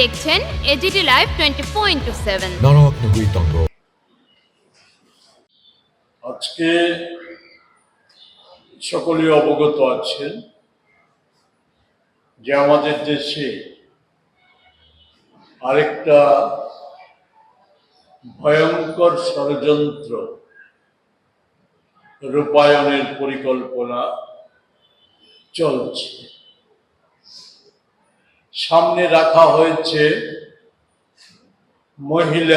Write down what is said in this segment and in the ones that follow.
দেখছেন AGT live 24/7 99তম। আজকে সকলেই অবগত আছেন যে আমাদের দেশে আরেকটা ভয়ঙ্কর ষড়যন্ত্র রূপায়ণের পরিকল্পনা চলছে। সামনে রাখা হয়েছে মহিলাদের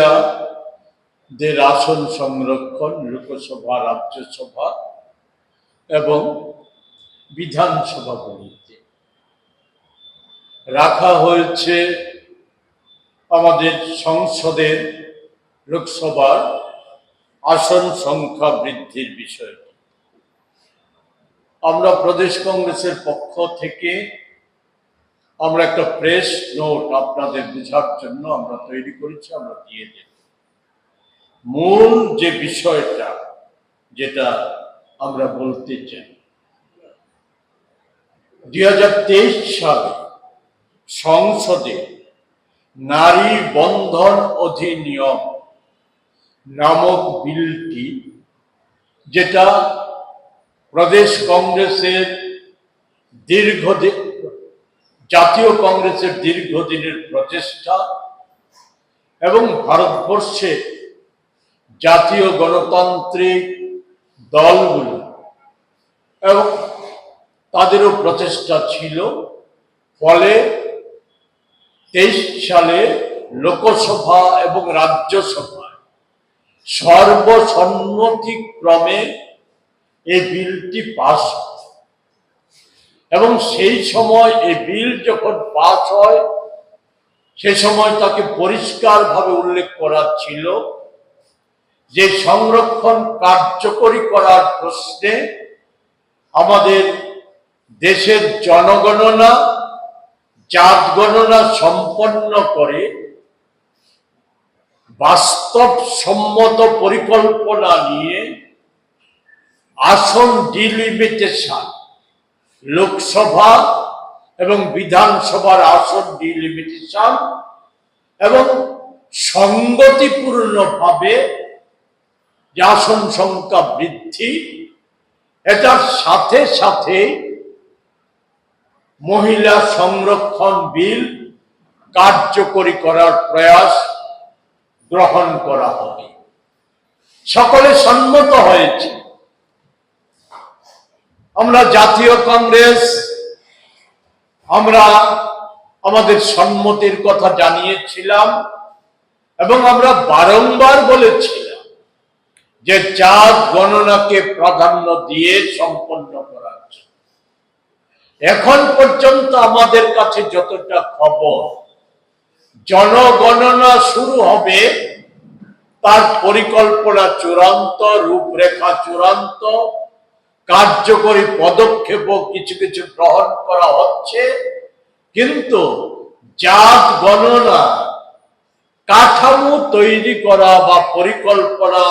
আসন সংরক্ষণ লোকসভা, রাজ্যসভা এবং বিধানসভাগুলিতে। রাখা হয়েছে আমাদের সংসদের লোকসভার আসন সংখ্যা বৃদ্ধির বিষয়টি। আমরা প্রদেশ কংগ্রেসের পক্ষ থেকে আমরা একটা প্রেস নোট আপনাদের বোঝার জন্য আমরা তৈরি করেছি, আমরা দিয়ে দেব। মূল যে বিষয়টা যেটা আমরা বলতে চাই, 2023 সালে সংসদে নারী বন্ধন অধিনিয়ম নামক বিলটি, যেটা প্রদেশ কংগ্রেসের জাতীয় কংগ্রেসের দীর্ঘদিনের প্রচেষ্টা এবং ভারতবর্ষে জাতীয় গণতান্ত্রিক দলগুলো এবং তাদেরও প্রচেষ্টা ছিল, ফলে 23 সালে লোকসভা এবং রাজ্যসভায় সর্বসম্মতিক্রমে এই বিলটি পাস হয়। এবং সেই সময় এই বিল যখন পাস হয়, সে সময় তাকে পরিষ্কারভাবে উল্লেখ করা ছিল যে সংরক্ষণ কার্যকরী করার প্রশ্নে আমাদের দেশের জনগণনা, জাত গণনা সম্পন্ন করে বাস্তবসম্মত পরিকল্পনা নিয়ে আসন ডিলিমিটেশন, লোকসভা এবং বিধানসভার আসন ডিলিমিটেশন এবং সঙ্গতিপূর্ণভাবে যে আসন সংখ্যা বৃদ্ধি, এটার সাথে সাথে মহিলা সংরক্ষণ বিল কার্যকরী করার প্রয়াস গ্রহণ করা হবে। সকলে সম্মত হয়েছে। আমরা জাতীয় কংগ্রেস আমরা আমাদের সম্মতির কথা জানিয়েছিলাম এবং আমরা বারংবার বলেছিলাম যে জাত গণনাকে প্রাধান্য দিয়ে সম্পন্ন করার জন্য। এখন পর্যন্ত আমাদের কাছে যতটা খবর, জনগণনা শুরু হবে, তার পরিকল্পনা চূড়ান্ত, রূপরেখা চূড়ান্ত, কার্যকরী পদক্ষেপ কিছু কিছু গ্রহণ করা হচ্ছে, কিন্তু জাত গণনা কাঠামো তৈরি করা বা পরিকল্পনা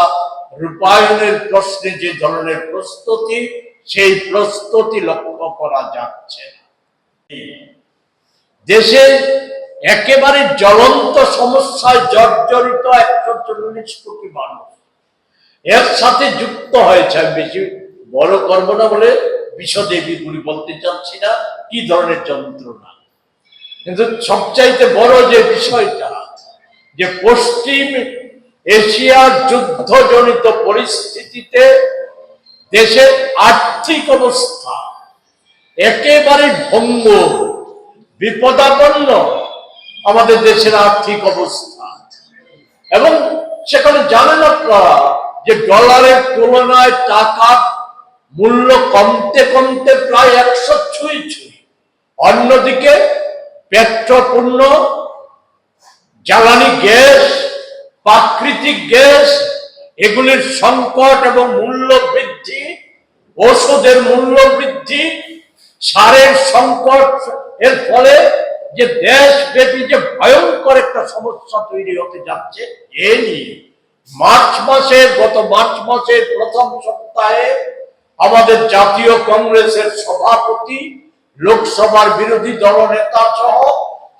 রূপায়ণের প্রশ্নে যে ধরনের প্রস্তুতি, সেই প্রস্তুতি লক্ষ্য করা যাচ্ছে না। দেশে একেবারে জ্বলন্ত সমস্যায় জর্জরিত 140 কোটি মানুষ এর সাথে যুক্ত হয়েছে। আমি বেশি বড় করবো না বলে বিশদে বিগুলি বলতে চাচ্ছি না কি ধরনের যন্ত্রণা, কিন্তু সবচাইতে বড় যে বিষয়টা, যে পশ্চিম এশিয়ার যুদ্ধজনিত পরিস্থিতিতে দেশের আর্থিক অবস্থা একেবারে ভঙ্গুর, বিপদাপন্ন আমাদের দেশের আর্থিক অবস্থা। এবং সেখানে জানেন আপনারা যে ডলারের তুলনায় টাকার মূল্য কমতে কমতে প্রায় 100 ছুঁই। অন্যদিকে পেট্রোপণ্য, জ্বালানি গ্যাস, প্রাকৃতিক গ্যাস, এগুলির সংকট এবং মূল্য বৃদ্ধি, ওষুধের মূল্য বৃদ্ধি, সারের সংকট, এর ফলে যে দেশব্যাপী যে ভয়ঙ্কর একটা সমস্যা তৈরি হতে যাচ্ছে, এ নিয়ে গত মার্চ মাসের প্রথম সপ্তাহে আমাদের জাতীয় কংগ্রেসের সভাপতি, লোকসভার বিরোধী দলনেতা সহ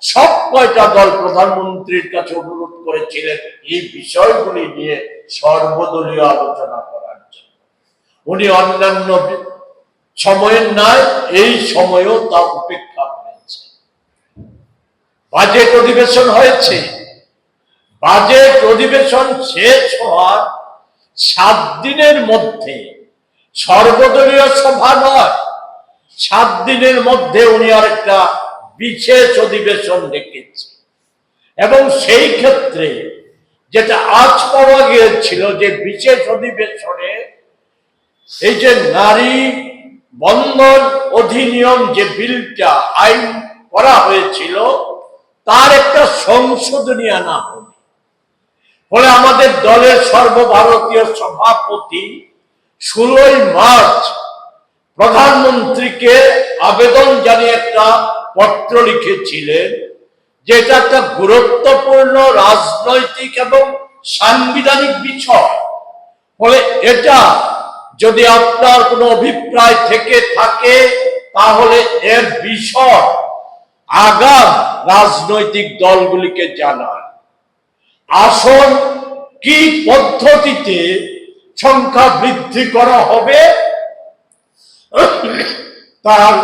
সব কয়টা দল প্রধানমন্ত্রীর কাছে অনুরোধ করেছিলেন এই বিষয়গুলি নিয়ে সর্বদলীয় আলোচনা করার জন্য। উনি অন্যান্য সময়ের নয়, এই সময়েও তা উপেক্ষা করেছে। বাজেট অধিবেশন হয়েছে, বাজেট অধিবেশন শেষ হওয়ার 7 দিনের মধ্যে, সর্বদলীয় সভা নয়, 7 দিনের মধ্যে উনি আরেকটা বিশেষ অধিবেশন ডেকেছে। এবং সেই ক্ষেত্রে যেটা আজ পাওয়া গিয়েছিল যে বিশেষ অধিবেশনে এই যে নারী বন্ধন অধিনিয়ম যে বিলটা আইন করা হয়েছিল তার একটা সংশোধনী আনা হবে। ফলে আমাদের দলের সর্বভারতীয় সভাপতি 16 মার্চ প্রধানমন্ত্রীকে আবেদন জানিয়ে একটা পত্র লিখেছিলেন যে এটা একটা গুরুত্বপূর্ণ রাজনৈতিক এবং সাংবিধানিক বিষয়। ফলে এটা যদি আপনার কোনো অভিপ্রায় থেকে থাকে তাহলে এর বিষয় আগাম রাজনৈতিক দলগুলিকে জানান। আসন কি পদ্ধতিতে সংখ্যা বৃদ্ধি করা হবে তার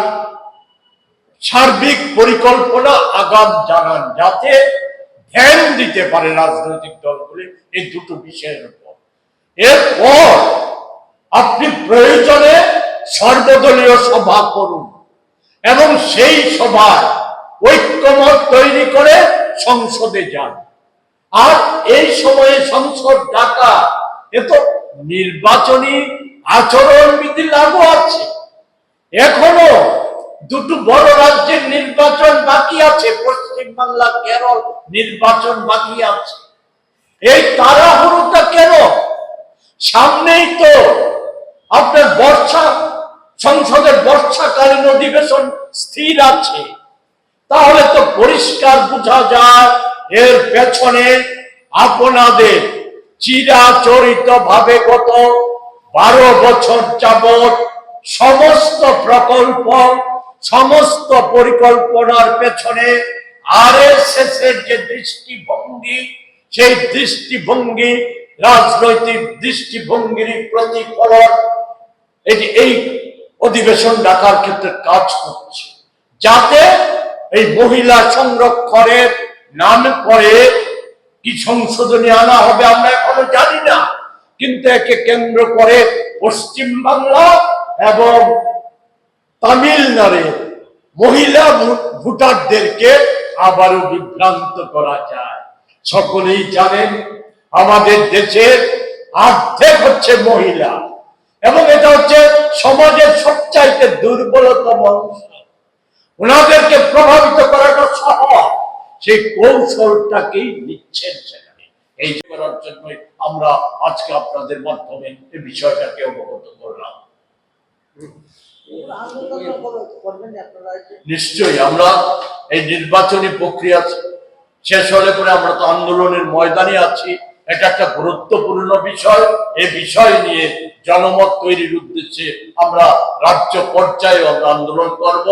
সার্বিক পরিকল্পনা আগাম জানান, যাতে ধ্যান দিতে পারে রাজনৈতিক দলগুলি এই দুটো বিষয়ের উপর। এরপর আপনি প্রয়োজনে সর্বদলীয় সভা করুন এবং সেই সভায় ঐক্যমত তৈরি করে সংসদে যান। আর এই সময়ে সংসদ ডাকা, এ তো নির্বাচনী আচরণ বিধি লাগু আছে। এখনো দুটো বড় রাজ্যের নির্বাচন বাকি আছে, পশ্চিমবাংলা, কেরল নির্বাচন বাকি আছে। এই তাড়াহুড়োটা কেন? সামনেই তো আপনার সংসদের বর্ষাকালীন অধিবেশন স্থির আছে। তাহলে তো পরিষ্কার বোঝা যায় এর পেছনে আপনাদের চিরাচরিত ভাবে গত 12 বছর যাবৎ সমস্ত প্রকল্প, সমস্ত পরিকল্পনার পেছনে আরএসএস এর যে দৃষ্টিভঙ্গি, সেই দৃষ্টিভঙ্গি, রাজনৈতিক দৃষ্টিভঙ্গির প্রতিফলন এই অধিবেশন ডাকার ক্ষেত্রে কাজ করছে, যাতে এই মহিলা সংরক্ষণের নামে পরে কি সংশোধনী আনা হবে আমরা এখনো জানি না, কিন্তু একে কেন্দ্র করে পশ্চিমবাংলা এবং তামিলনাড়ুর মহিলা ভোটারদেরকে আবারও বিভ্রান্ত করা যায়। সকলেই জানেন আমাদের দেশের অর্ধেক হচ্ছে মহিলা এবং এটা হচ্ছে সমাজের সবচাইতে দুর্বলতম অংশ। ওনাদেরকে প্রভাবিত করাটা সহজ, সেই কৌশলটাকেই নিচ্ছেন সেখানে। এই করার জন্যই আমরা আজকে আপনাদের মাধ্যমে এই বিষয়টাকে অবগত করলাম। নিশ্চয়ই আমরা এই নির্বাচনী প্রক্রিয়া শেষ হলে পরে আমরা তো আন্দোলনের ময়দানে আছি। এটা একটা গুরুত্বপূর্ণ বিষয়। এই বিষয় নিয়ে জনমত তৈরির উদ্দেশ্যে আমরা রাজ্য পর্যায়ে আমরা আন্দোলন করব।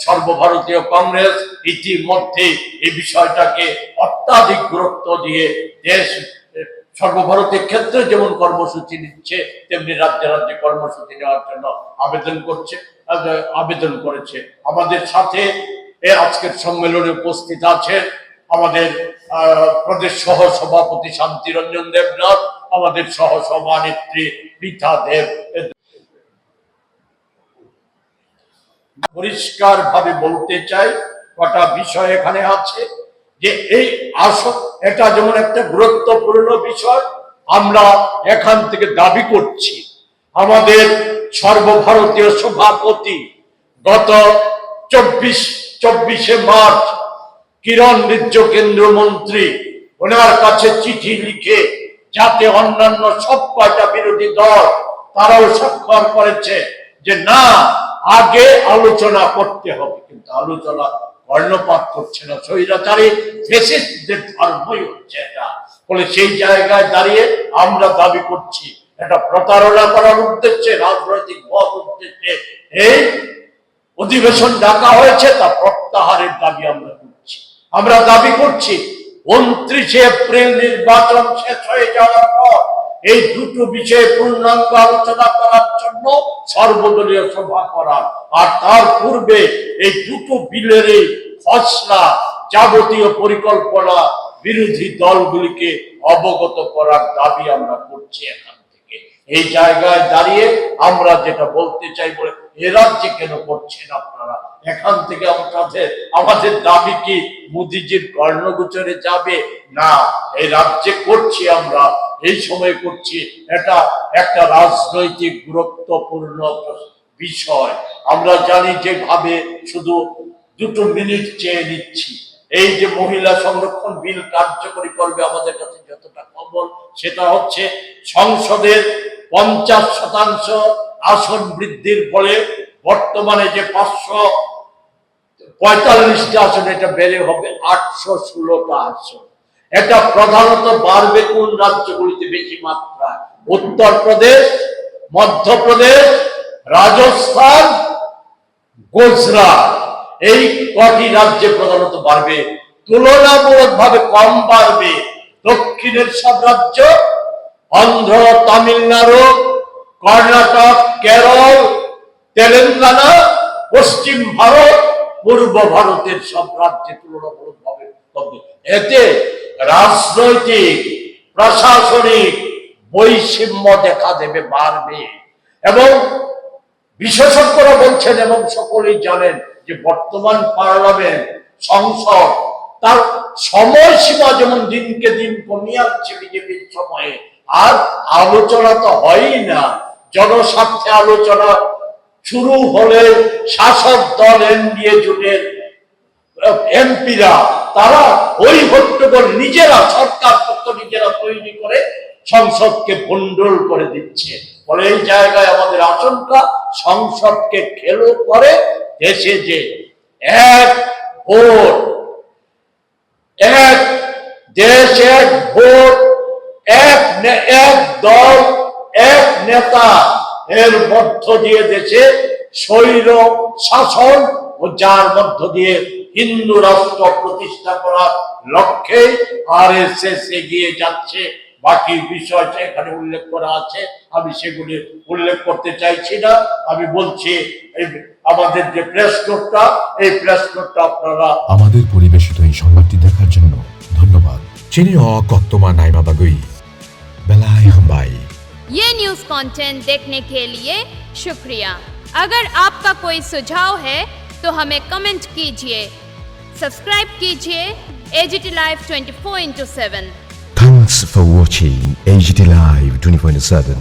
সর্বভারতীয় কংগ্রেস ইতিমধ্যে এই বিষয়টাকে অত্যাধিক গুরুত্ব দিয়ে দেশ সর্বভারতীয় ক্ষেত্রে যেমন কর্মসূচি নিচ্ছে, তেমনি রাজ্যে রাজ্যে কর্মসূচি নেওয়ার জন্য আবেদন করেছে। আমাদের সাথে আজকের সম্মেলনে উপস্থিত আছেন আমাদের প্রদেশ সহ সভাপতি শান্তিরঞ্জন দেবনাথ, আমাদের সহ সভানেত্রী পৃথা দেব। পরিষ্কার ভাবে বলতে চাই কটা বিষয় এখানে আছে যে এই আসন এটা যেমন একটা গুরুত্বপূর্ণ বিষয়। আমরা এখান থেকে দাবি করছি আমাদের সর্বভারতীয় সভাপতি গত 24শে মার্চ কিরণ রিজিজু কেন্দ্রমন্ত্রী ওনার কাছে চিঠি লিখে, যাতে অন্যান্য সব কয়টা বিরোধী দল তারাও স্বাক্ষর করেছে যে না, আগে আলোচনা করতে হবে, কিন্তু আলোচনা কর্ণপাত করছে না। স্বৈরাচারী ফ্যাসিস্টদের ধর্মই হচ্ছে এটা। ফলে সেই জায়গায় দাঁড়িয়ে আমরা দাবি করছি এটা প্রতারণা করার উদ্দেশ্যে, রাজনৈতিক মত উদ্দেশ্যে এই অধিবেশন ডাকা হয়েছে, তা প্রত্যাহারের দাবি আমরা করছি। আমরা দাবি করছি 29 এপ্রিল নির্বাচন শেষ হয়ে যাওয়ার পর এই দুটো বিষয়ে পূর্ণাঙ্গ আলোচনা করার জন্য সর্বদলীয় সভা করা, আর তার পূর্বে এই দুটো বিলের খসড়া যাবতীয় পরিকল্পনা বিরোধী দলগুলিকে অবগত করার দাবি আমরা করছি। এখান থেকে এই জায়গায় দাঁড়িয়ে আমরা যেটা বলতে চাই, বলে এ রাজ্যে কেন করছেন আপনারা? এখান থেকে আমাদের দাবি কি মোদিজির কর্ণগোচরে যাবে? না, এই রাজ্যে করছি আমরা, এই সময় করছি, এটা একটা রাজনৈতিক গুরুত্বপূর্ণ বিষয়। আমরা জানি যেভাবে শুধু 2 মিনিট চেয়ে নিচ্ছি, এই যে মহিলা সংরক্ষণ বিল কার্যকরী করবে, আমাদের কাছে যতটা খবর সেটা হচ্ছে সংসদের 50% আসন বৃদ্ধির ফলে বর্তমানে যে 545টা আসন, এটা বেড়ে হবে 816টা আসন। এটা প্রধানত বাড়বে কোন রাজ্যগুলিতে বেশি মাত্রায়? উত্তরপ্রদেশ, মধ্যপ্রদেশ, রাজস্থান, গুজরাট, এই কটি রাজ্যে প্রধানত বাড়বে। তুলনামূলকভাবে কম বাড়বে দক্ষিণের সব রাজ্য, অন্ধ্র, তামিলনাড়ু, কর্ণাটক, কেরল, তেলেঙ্গানা, পশ্চিম ভারত, পূর্ব ভারতের সব রাজ্যে তুলনামূলকভাবে কমবে। এতে রাজনৈতিক প্রশাসনিক বৈষম্য দেখা দেবে, বাড়বে। এবং বিশেষজ্ঞরা বলছেন এবং সকলেই জানেন যে বর্তমান পার্লামেন্ট, সংসদ, তার সময়সীমা যেমন দিনকে দিন কমিয়ে আসছে বিজেপির সময়ে, আর আলোচনা তো হয়ই না। জনস্বার্থে আলোচনা শুরু হলে শাসক দল এনডিএ জোটের এমপিরা তারা ওই হট্টগোল নিজেরা, সরকার পক্ষ নিজেরা তৈরি করে সংসদকে ভণ্ডুল করে দিচ্ছে। ফলে এই জায়গায় আমাদের আশঙ্কা, সংসদকে খেলো করে দেশে যে এক ভোট, এক দেশ, এক ভোট, এক দল, এক নেতা, এর মধ্য দিয়ে দেশে স্বৈর শাসন ও যার মধ্য দিয়ে হিন্দু রাষ্ট্র প্রতিষ্ঠা করার লক্ষ্যে আরএসএস এগিয়ে যাচ্ছে। বাকি বিষয় এখানে উল্লেখ করা আছে, আমি সেগুলি উল্লেখ করতে চাইছি না। আমি বলছি আমাদের যে প্রেস নোটটা, এই প্রেস নোটটা আপনারা আমাদের পরিবেশিত এই সংবাদটি দেখার জন্য ধন্যবাদ। চিনি কত্তমা নাইমা বাগুই বেলাই হামবাই। ये न्यूज़ कंटेंट देखने के लिए शुक्रिया। अगर आपका कोई सुझाव है तो हमें कमेंट कीजिए, सब्सक्राइब कीजिए AGT Live 24/7। Thanks for watching AGT Live 24/7.